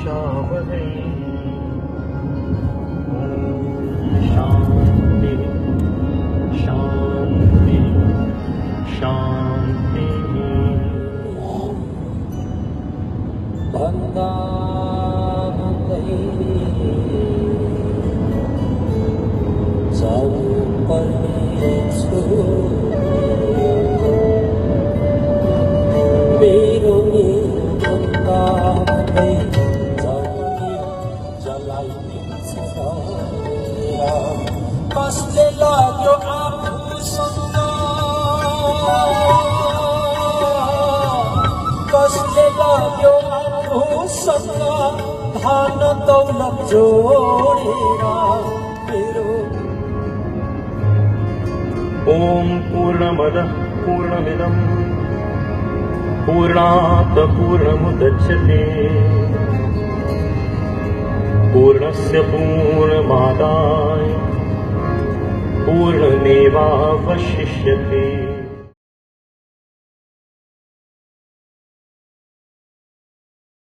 हविषावहै। शांति शांति शांति। कसले लाग्यो आफूसँग, कसले लाग्यो आफूसँग धन दौलत जोडेर मेरो। ओम पूर्णमदः पूर्णमिदं पूर्णात् पूर्णमुदच्यते पूर्णस्य पूर्णमादाय पूर्णमेवावशिष्यते।